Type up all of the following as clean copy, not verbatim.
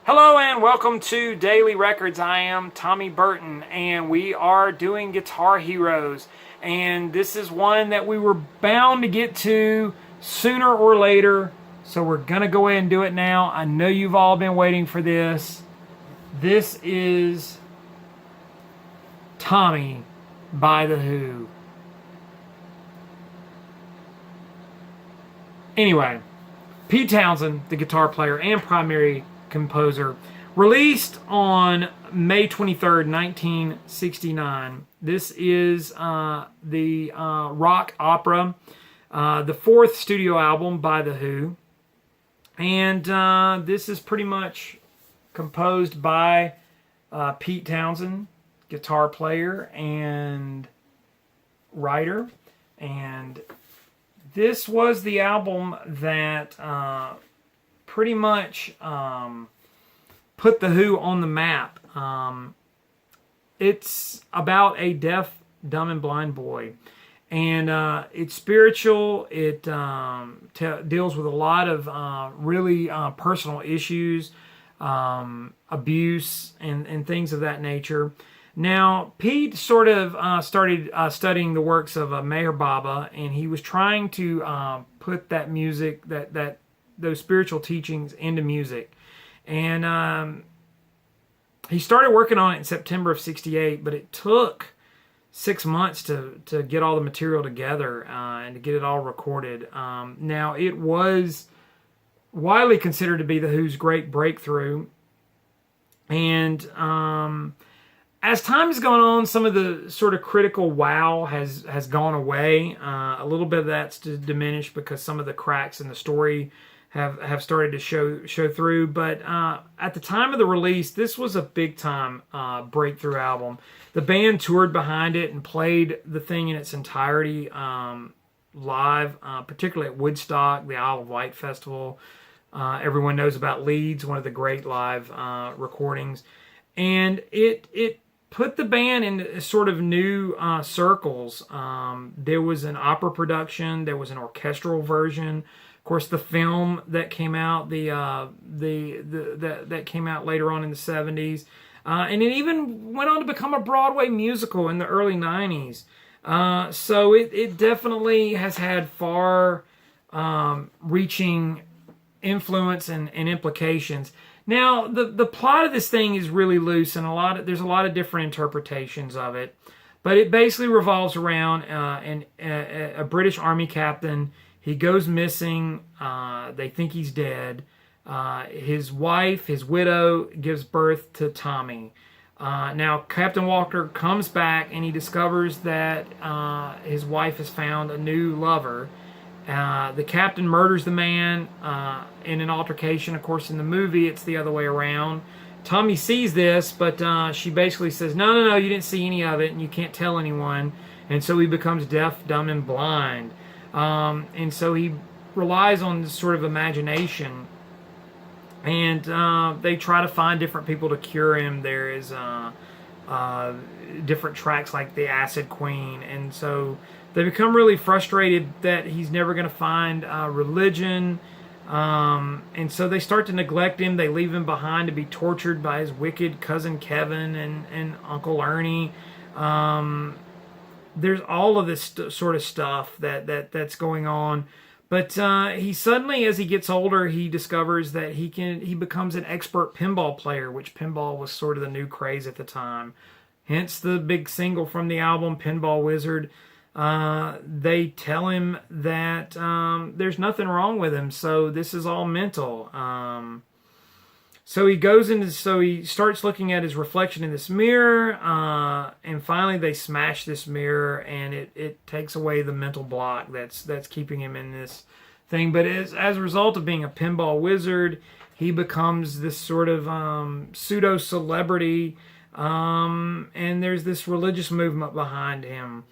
Hello and welcome to Daily Records. I am Tommy Burton and we are doing Guitar Heroes. And this is one that we were bound to get to sooner or later. So we're going to go ahead and do it now. I know you've all been waiting for this. This is Tommy by The Who. Anyway, Pete Townshend, the guitar player and primary composer, released on May 23rd, 1969. This is the rock opera, the fourth studio album by The Who. And this is pretty much composed by Pete Townshend, guitar player and writer. And this was the album that pretty much put The Who on the map. It's about a deaf, dumb, and blind boy. And it's spiritual. It deals with a lot of really personal issues, abuse, and things of that nature. Now, Pete sort of started studying the works of Meher Baba, and he was trying to put that music, those spiritual teachings into music. And he started working on it in September of '68, but it took 6 months to get all the material together and to get it all recorded. Now, it was widely considered to be The Who's great breakthrough. And as time has gone on, some of the sort of critical wow has gone away. A little bit of that's diminished because some of the cracks in the story have started to show through. But at the time of the release, this was a big time breakthrough album. The band toured behind it and played the thing in its entirety live, particularly at Woodstock, the Isle of Wight Festival. Everyone knows about Leeds, one of the great live recordings. And it put the band in sort of new circles. There was an opera production. There was an orchestral version. Of course, the film that came out, that came out later on in the 70s. And it even went on to become a Broadway musical in the early 90s. So it definitely has had far-reaching influence and implications. Now, the plot of this thing is really loose, and there's a lot of different interpretations of it. But it basically revolves around a British Army captain. He goes missing. They think he's dead. His wife, his widow, gives birth to Tommy. Now, Captain Walker comes back, and he discovers that his wife has found a new lover. The captain murders the man in an altercation. Of course, in the movie, it's the other way around. Tommy sees this, but she basically says, no, you didn't see any of it, and you can't tell anyone. And so he becomes deaf, dumb, and blind. And so he relies on this sort of imagination. And they try to find different people to cure him. There is different tracks like The Acid Queen. And so they become really frustrated that he's never going to find religion. And so they start to neglect him. They leave him behind to be tortured by his wicked cousin Kevin and Uncle Ernie. There's all of this sort of stuff that's going on. But he suddenly, as he gets older, he discovers that he becomes an expert pinball player, which pinball was sort of the new craze at the time. Hence the big single from the album, Pinball Wizard. They tell him that there's nothing wrong with him, so this is all mental. So he starts looking at his reflection in this mirror, and finally they smash this mirror, and it takes away the mental block that's keeping him in this thing. But as a result of being a pinball wizard, he becomes this sort of pseudo celebrity, and there's this religious movement behind him.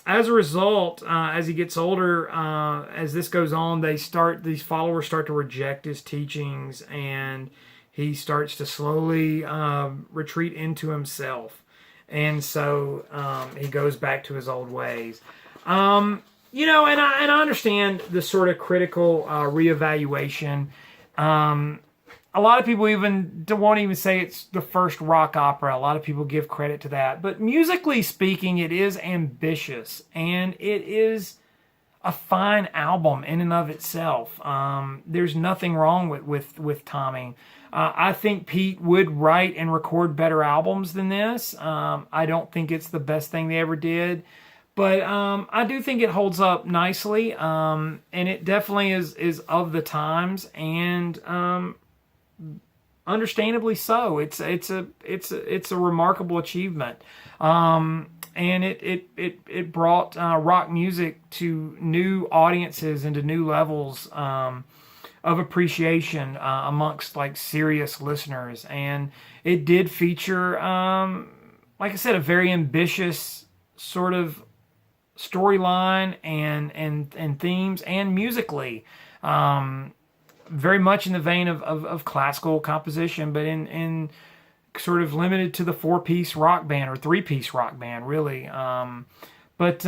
As a result, as he gets older, as this goes on, these followers start to reject his teachings, and he starts to slowly retreat into himself. And so he goes back to his old ways. You know, and I understand the sort of critical reevaluation. a lot of people won't even say it's the first rock opera. A lot of people give credit to that. But musically speaking, it is ambitious, and it is a fine album in and of itself. There's nothing wrong with Tommy. I think Pete would write and record better albums than this. I don't think it's the best thing they ever did, but I do think it holds up nicely, and it definitely is of the times, and understandably so. It's a remarkable achievement. And it brought rock music to new audiences and to new levels of appreciation amongst like serious listeners. And it did feature, like I said, a very ambitious sort of storyline and themes, and musically, very much in the vein of classical composition, but in sort of limited to the 4-piece rock band or 3-piece rock band, really. But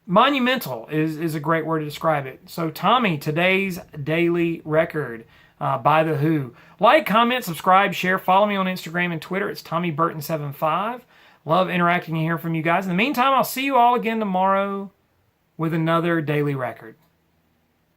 monumental is a great word to describe it. So Tommy, today's daily record by The Who. Like, comment, subscribe, share, follow me on Instagram and Twitter. It's TommyBurton75. Love interacting and hearing from you guys. In the meantime, I'll see you all again tomorrow with another daily record.